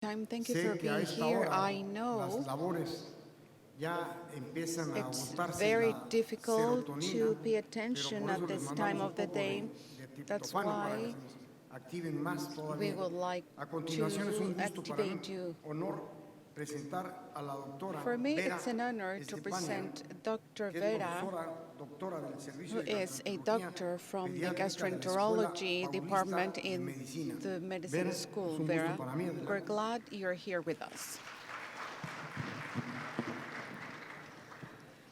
time. Thank you for being here. I know it's very difficult to pay attention at this time of the day. That's why we would like to activate you. For me, it's an honor to present Dr. Vera, who is a doctor from the gastroenterology department in the medicine school. Vera, we're glad you're here with us.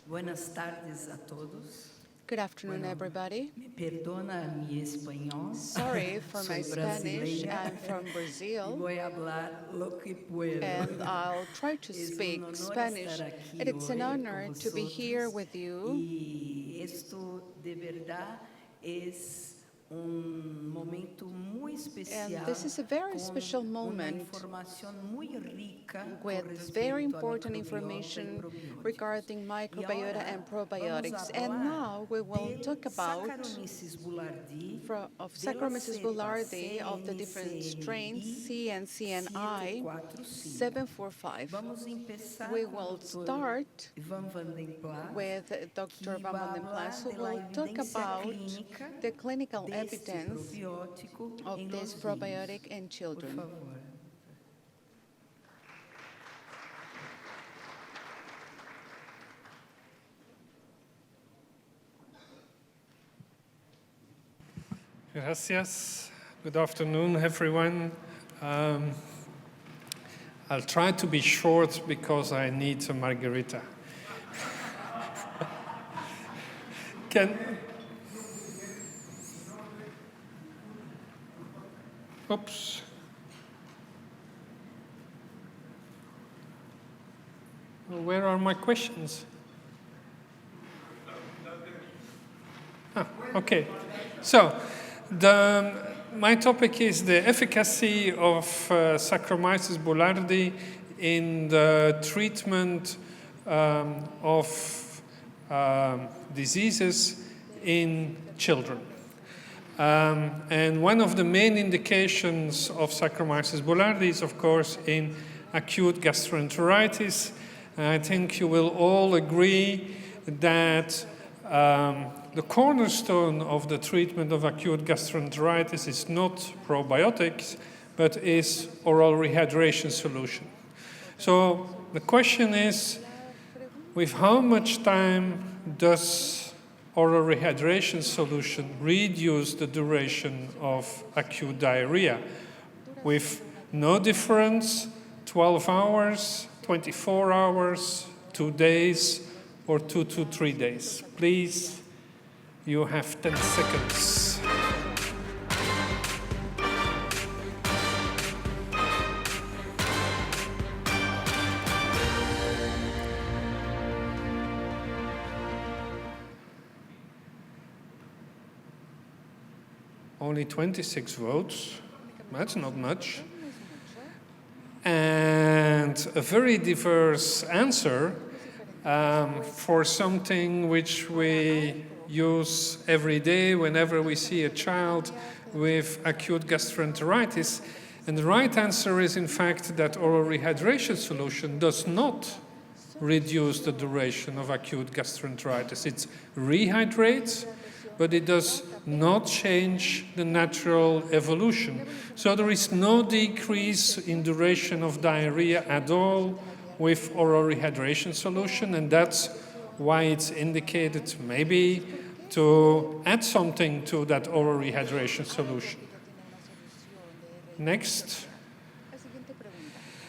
Buenas tardes a todos. Good afternoon, everybody. Me perdona mi español. Sorry for my Spanish. I'm from Brazil. Voy a hablar lo que puedo. And I'll try to speak Spanish. And it's an honor to be here with you. Y esto de verdad es un momento muy especial. And this is a very special moment with very important information regarding microbiota and probiotics. And now we will talk about Saccharomyces boulardii of the different strains, CNCM I-745. We will start with Dr. Yvan VANDENPLAS, who will talk about the clinical evidence of this probiotic in children. Gracias. Good afternoon, everyone. I'll try to be short because I need a margarita. Oops. Where are my questions? Okay. So, my topic is the efficacy of Saccharomyces boulardii in the treatment of diseases in children. And one of the main indications of Saccharomyces boulardii is, of course, in acute gastroenteritis. I think you will all agree that the cornerstone of the treatment of acute gastroenteritis is not probiotics, but is oral rehydration solution. So the question is, with how much time does oral rehydration solution reduce the duration of acute diarrhea? With no difference, 12 hours, 24 hours, 2 days, or 2 to 3 days. Please, you have 10 seconds. Only 26 votes. That's not much. And a very diverse answer for something which we use every day whenever we see a child with acute gastroenteritis. And the right answer is, in fact, that oral rehydration solution does not reduce the duration of acute gastroenteritis. It rehydrates, but it does not change the natural evolution. So there is no decrease in duration of diarrhea at all with oral rehydration solution, and that's why it's indicated maybe to add something to that oral rehydration solution. Next.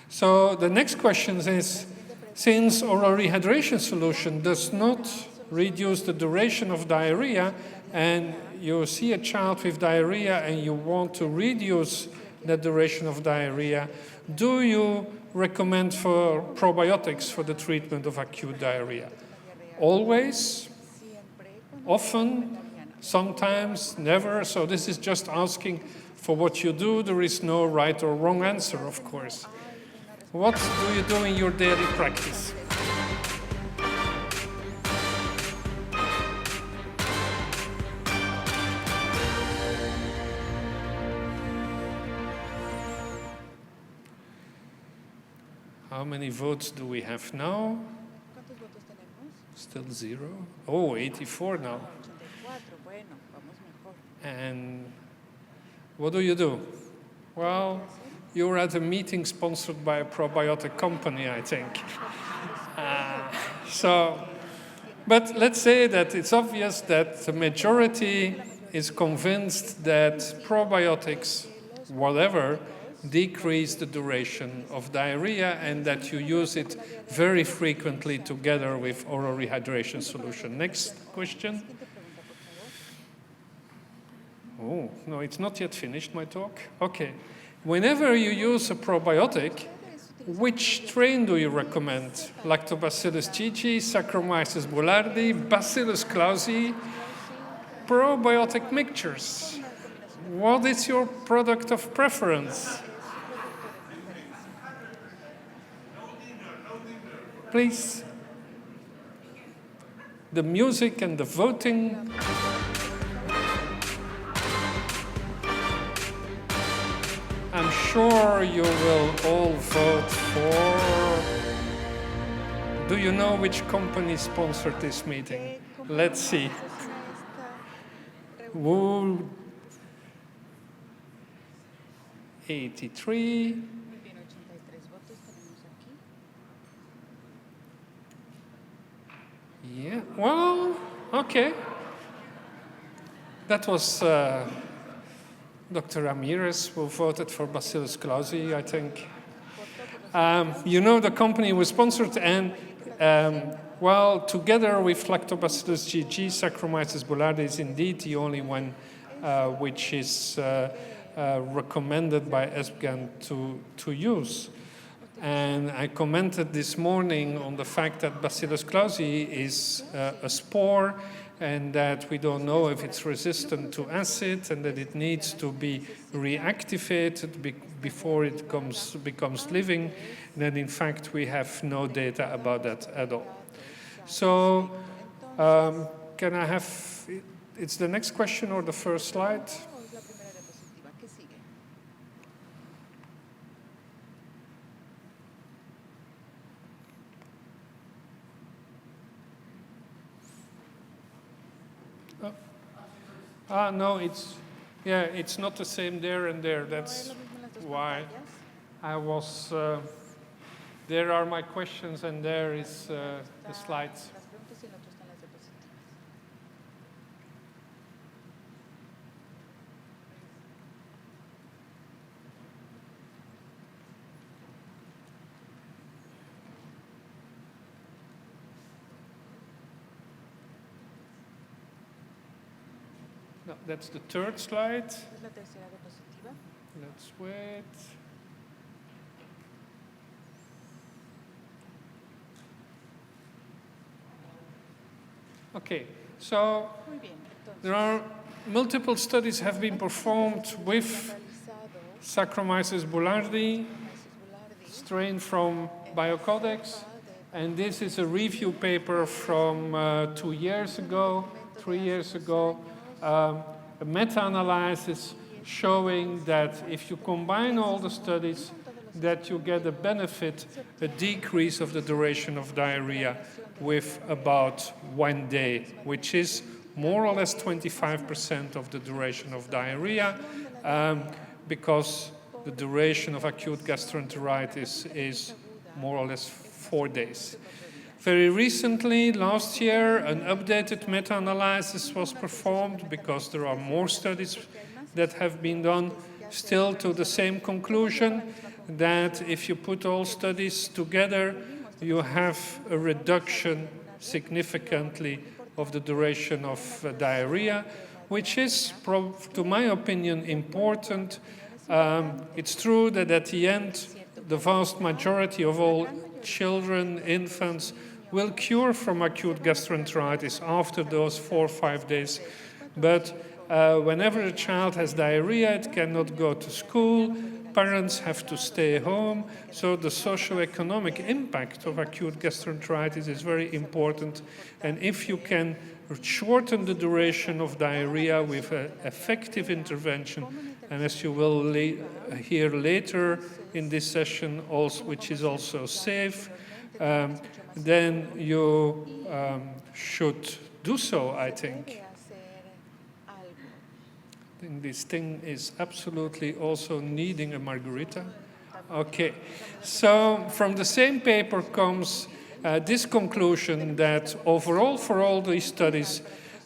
So the next question is, since oral rehydration solution does not reduce the duration of diarrhea, and you see a child with diarrhea and you want to reduce the duration of diarrhea, do you recommend for probiotics for the treatment of acute diarrhea? Always, often, sometimes, never. So this is just asking for what you do. There is no right or wrong answer, of course. What do you do in your daily practice? How many votes do we have now? ¿Cuántos votos tenemos? Still 0. Oh, 84 now. 84. Bueno, vamos mejor. And what do? Well, you're at a meeting sponsored by a probiotic company, I think. But let's say that it's obvious that the majority is convinced that probiotics, whatever, decrease the duration of diarrhea and that you use it very frequently together with oral rehydration solution. Next question. Oh, no, it's not yet finished, my talk. Okay. Whenever you use a probiotic, which strain do you recommend? Lactobacillus GG, Saccharomyces boulardii, Bacillus clausii, probiotic mixtures. What is your product of preference? Please. The music and the voting. I'm sure you will all vote for. Do you know which company sponsored this meeting? Let's see. Woo. 83. Muy bien, 83 votos tenemos aquí. Yeah, well, okay. That was Dr. Ramirez who voted for Bacillus clausii, I think. You know, the company was sponsored, and well, together with Lactobacillus GG, Saccharomyces boulardii is indeed the only one which is recommended by ESPGHAN to use. And I commented this morning on the fact that Bacillus clausii is a spore, and that we don't know if it's resistant to acid, and that it needs to be reactivated before it becomes living. And that in fact we have no data about that at all. So can I have, it's the next question or the first slide? No, it's not the same there and there. That's why I was, there are my questions and there is the slides. No, that's the third slide. Let's wait. Okay, so there are multiple studies have been performed with Saccharomyces boulardii, strain from Biocodex, and this is a review paper from 2 years ago, 3 years ago. A meta-analysis showing that if you combine all the studies, that you get a benefit, a decrease of the duration of diarrhea with about 1 day, which is more or less 25% of the duration of diarrhea, because the duration of acute gastroenteritis is more or less 4 days. Very recently, last year, an updated meta-analysis was performed because there are more studies that have been done, still to the same conclusion, that if you put all studies together, you have a reduction significantly of the duration of diarrhea, which is, to my opinion, important. It's true that at the end, the vast majority of all children, infants, will cure from acute gastroenteritis after those 4 or 5 days. But whenever a child has diarrhea, it cannot go to school, parents have to stay home, so the socioeconomic impact of acute gastroenteritis is very important. And if you can shorten the duration of diarrhea with an effective intervention, and as you will hear later in this session, also, which is also safe, then you should do so, I think. I think this thing is absolutely also needing a margarita. Okay, so from the same paper comes this conclusion that overall for all these studies,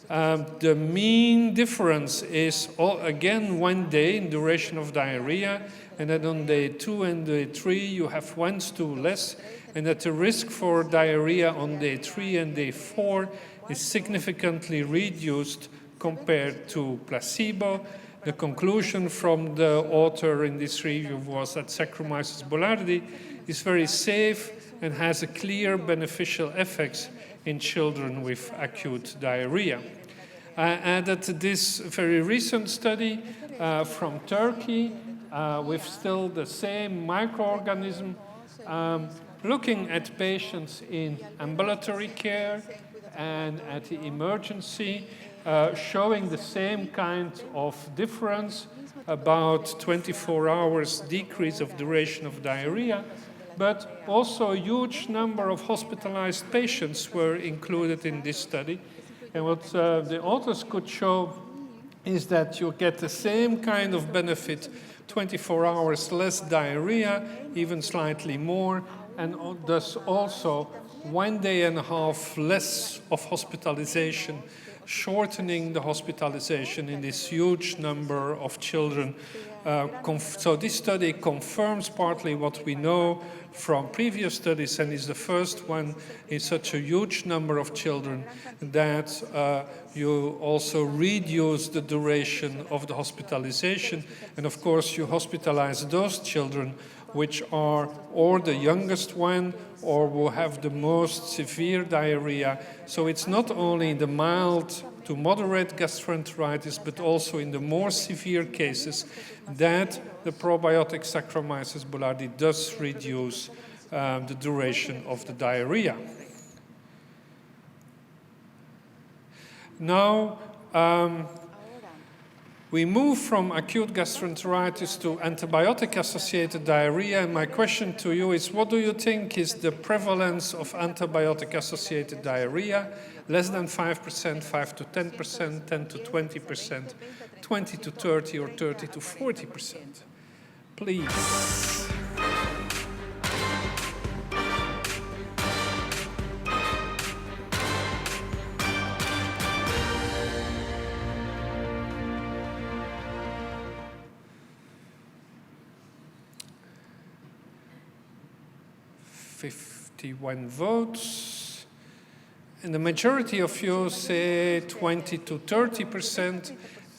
the mean difference is, again, 1 day in duration of diarrhea, and then on day 2 and day 3 you have 1 less, and that the risk for diarrhea on day 3 and day 4 is significantly reduced compared to placebo. The conclusion from the author in this review was that Saccharomyces boulardii is very safe and has a clear beneficial effects in children with acute diarrhea. I added this very recent study from Turkey with still the same microorganism, looking at patients in ambulatory care and at the emergency, showing the same kind of difference, about 24 hours decrease of duration of diarrhea, but also a huge number of hospitalized patients were included in this study. And what the authors could show is that you get the same kind of benefit, 24 hours less diarrhea, even slightly more, and thus also 1.5 days less of hospitalization, shortening the hospitalization in this huge number of children. So this study confirms partly what we know from previous studies, and is the first one in such a huge number of children that you also reduce the duration of the hospitalization. And of course, you hospitalize those children which are or the youngest one or will have the most severe diarrhea. So it's not only in the mild to moderate gastroenteritis, but also in the more severe cases that the probiotic Saccharomyces boulardii does reduce the duration of the diarrhea. Now, we move from acute gastroenteritis to antibiotic-associated diarrhea, and my question to you is, what do you think is the prevalence of antibiotic-associated diarrhea? Less than 5%, 5 to 10%, 10 to 20%, 20 to 30, or 30 to 40%? Please. One votes, and the majority of you say 20 to 30%,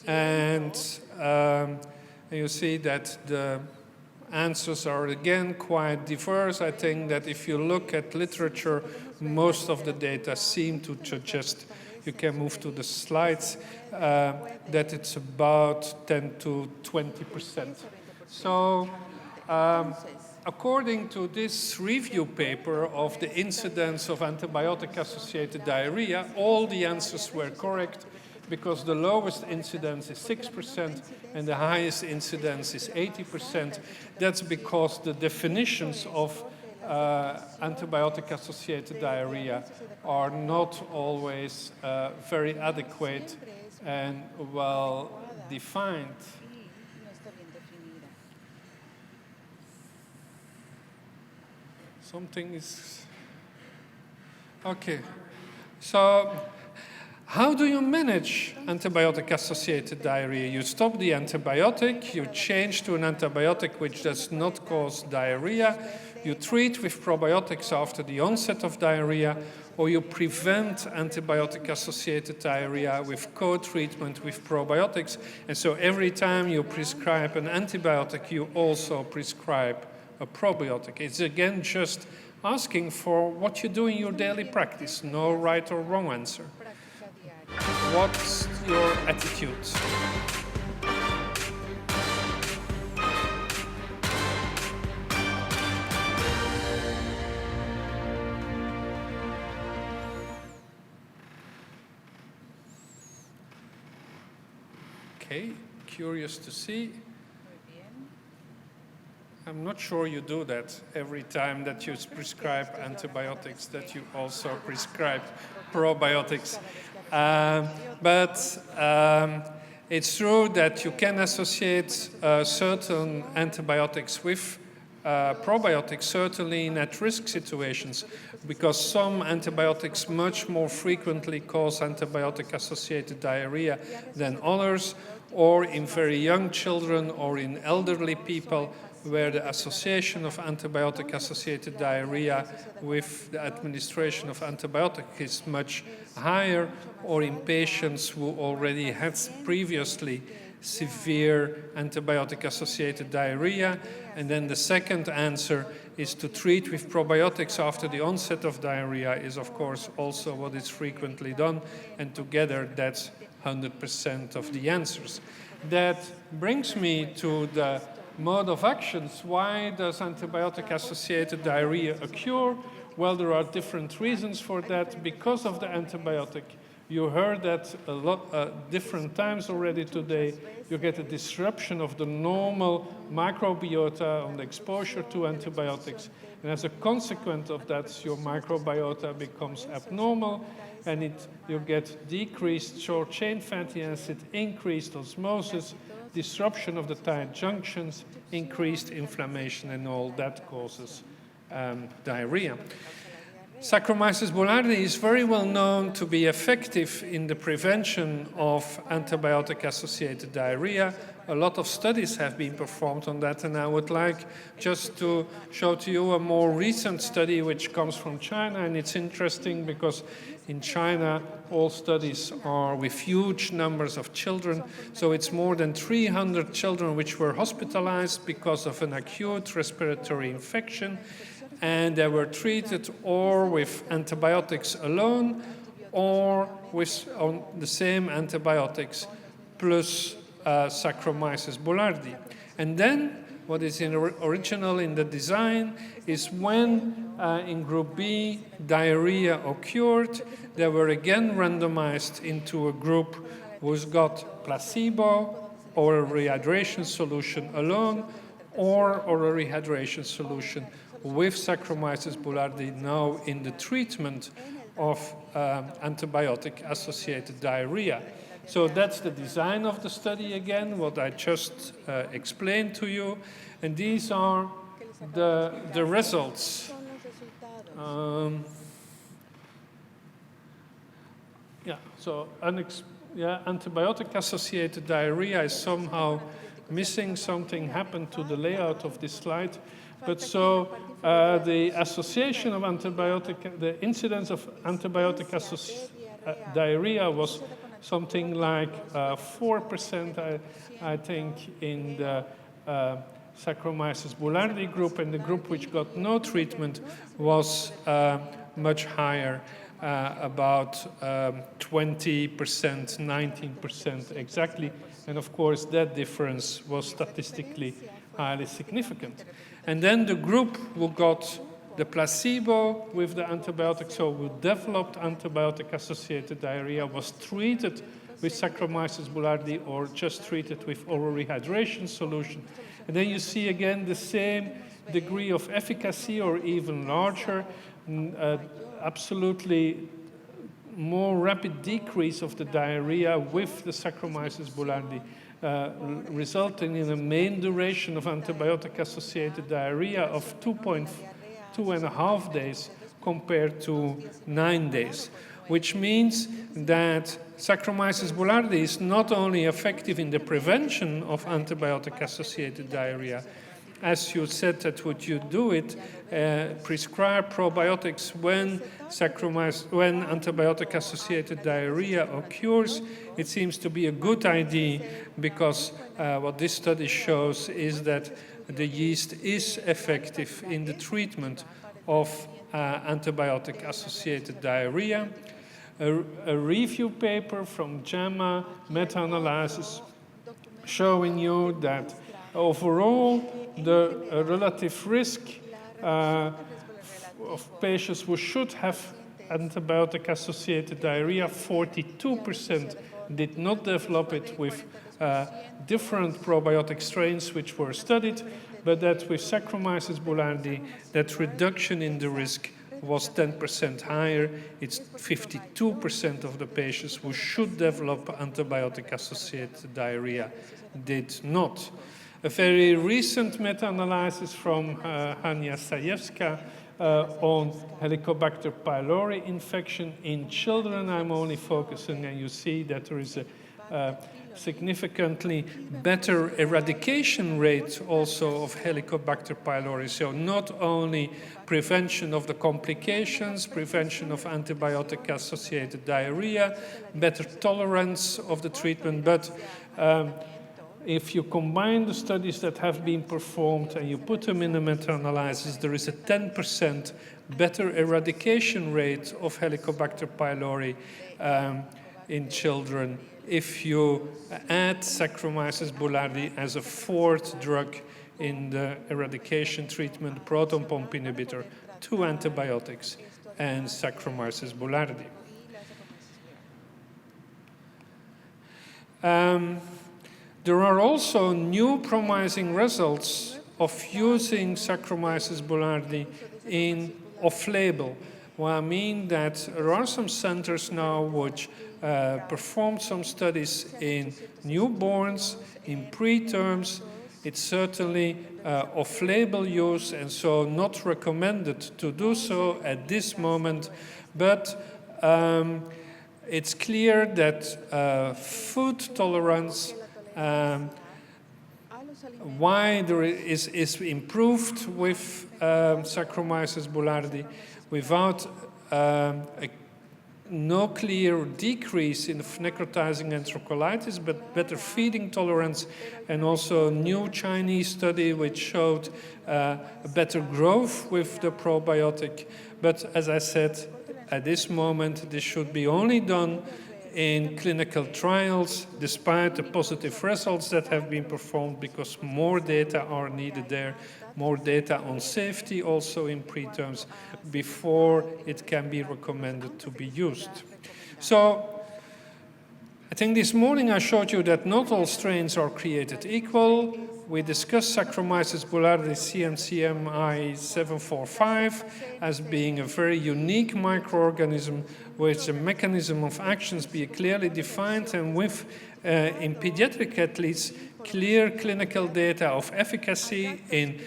and you see that the answers are again quite diverse. I think that if you look at literature, most of the data seem to suggest, you can move to the slides, that it's about 10 to 20%. So according to this review paper of the incidence of antibiotic-associated diarrhea, all the answers were correct because the lowest incidence is 6% and the highest incidence is 80%. That's because the definitions of antibiotic-associated diarrhea are not always very adequate and well defined. Something is... Okay. So how do you manage antibiotic-associated diarrhea? You stop the antibiotic, you change to an antibiotic which does not cause diarrhea, you treat with probiotics after the onset of diarrhea, or you prevent antibiotic-associated diarrhea with co-treatment with probiotics. And so every time you prescribe an antibiotic, you also prescribe a probiotic. It's again just asking for what you do in your daily practice. No right or wrong answer. What's your attitude? Okay, curious to see. I'm not sure you do that every time that you prescribe antibiotics, that you also prescribe probiotics. But it's true that you can associate certain antibiotics with probiotics, certainly in at-risk situations, because some antibiotics much more frequently cause antibiotic-associated diarrhea than others, or in very young children or in elderly people, where the association of antibiotic-associated diarrhea with the administration of antibiotic is much higher, or in patients who already had previously severe antibiotic-associated diarrhea. And then the second answer is to treat with probiotics after the onset of diarrhea is, of course, also what is frequently done, and together that's 100% of the answers. That brings me to the mode of actions. Why does antibiotic-associated diarrhea occur? Well, there are different reasons for that. Because of the antibiotic, you heard that a lot different times already today. You get a disruption of the normal microbiota on the exposure to antibiotics. And as a consequence of that, your microbiota becomes abnormal, and you get decreased short-chain fatty acid, increased osmosis, disruption of the tight junctions, increased inflammation, and all that causes diarrhea. Saccharomyces boulardii is very well known to be effective in the prevention of antibiotic-associated diarrhea. A lot of studies have been performed on that, and I would like just to show to you a more recent study which comes from China, and it's interesting because in China all studies are with huge numbers of children, so it's more than 300 children which were hospitalized because of an acute respiratory infection, and they were treated or with antibiotics alone or with the same antibiotics plus Saccharomyces boulardii. And then what is original in the design is when in group B diarrhea occurred, they were again randomized into a group who's got placebo or a rehydration solution alone, or a rehydration solution with Saccharomyces boulardii now in the treatment of antibiotic-associated diarrhea. So that's the design of the study again, what I just explained to you. And these are the results. Antibiotic-associated diarrhea is somehow missing. Something happened to the layout of this slide. But so the association of the incidence of antibiotic-associated diarrhea was something like 4%, I think, in the Saccharomyces boulardii group, and the group which got no treatment was much higher, about 20%, 19% exactly. And of course, that difference was statistically highly significant. And then the group who got the placebo with the antibiotic, so who developed antibiotic-associated diarrhea, was treated with Saccharomyces boulardii or just treated with oral rehydration solution. And then you see again the same degree of efficacy or even larger, absolutely more rapid decrease of the diarrhea with the Saccharomyces boulardii, resulting in a mean duration of antibiotic-associated diarrhea of 2.5 days compared to 9 days, which means that Saccharomyces boulardii is not only effective in the prevention of antibiotic-associated diarrhea. As you said that would you do it, prescribe probiotics when antibiotic-associated diarrhea occurs. It seems to be a good idea because what this study shows is that the yeast is effective in the treatment of antibiotic-associated diarrhea. A review paper from JAMA meta-analysis showing you that overall the relative risk of patients who should have antibiotic-associated diarrhea, 42% did not develop it with different probiotic strains which were studied, but that with Saccharomyces boulardii, that reduction in the risk was 10% higher. It's 52% of the patients who should develop antibiotic-associated diarrhea did not. A very recent meta-analysis from Hania Stajewska on Helicobacter pylori infection in children. I'm only focusing, and you see that there is a significantly better eradication rate also of Helicobacter pylori. So not only prevention of the complications, prevention of antibiotic-associated diarrhea, better tolerance of the treatment, but if you combine the studies that have been performed and you put them in a meta-analysis, there is a 10% better eradication rate of Helicobacter pylori in children if you add Saccharomyces boulardii as a fourth drug in the eradication treatment, proton pump inhibitor, 2 antibiotics, and Saccharomyces boulardii. There are also new promising results of using Saccharomyces boulardii in off-label. Well, I mean that there are some centers now which perform some studies in newborns, in preterms. It's certainly off-label use, and so not recommended to do so at this moment. But it's clear that food tolerance, why there is improved with Saccharomyces boulardii without no clear decrease in necrotizing enterocolitis, but better feeding tolerance, and also a new Chinese study which showed better growth with the probiotic. But as I said, at this moment, this should be only done in clinical trials, despite the positive results that have been performed, because more data are needed there, more data on safety also in preterms, before it can be recommended to be used. So I think this morning I showed you that not all strains are created equal. We discussed Saccharomyces boulardii CNCM I-745 as being a very unique microorganism with a mechanism of actions be clearly defined, and with, in pediatric athletes, clear clinical data of efficacy in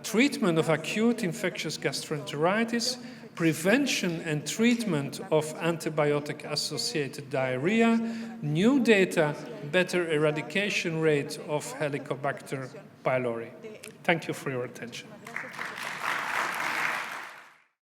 treatment of acute infectious gastroenteritis, prevention and treatment of antibiotic-associated diarrhea, new data, better eradication rate of Helicobacter pylori. Thank you for your attention.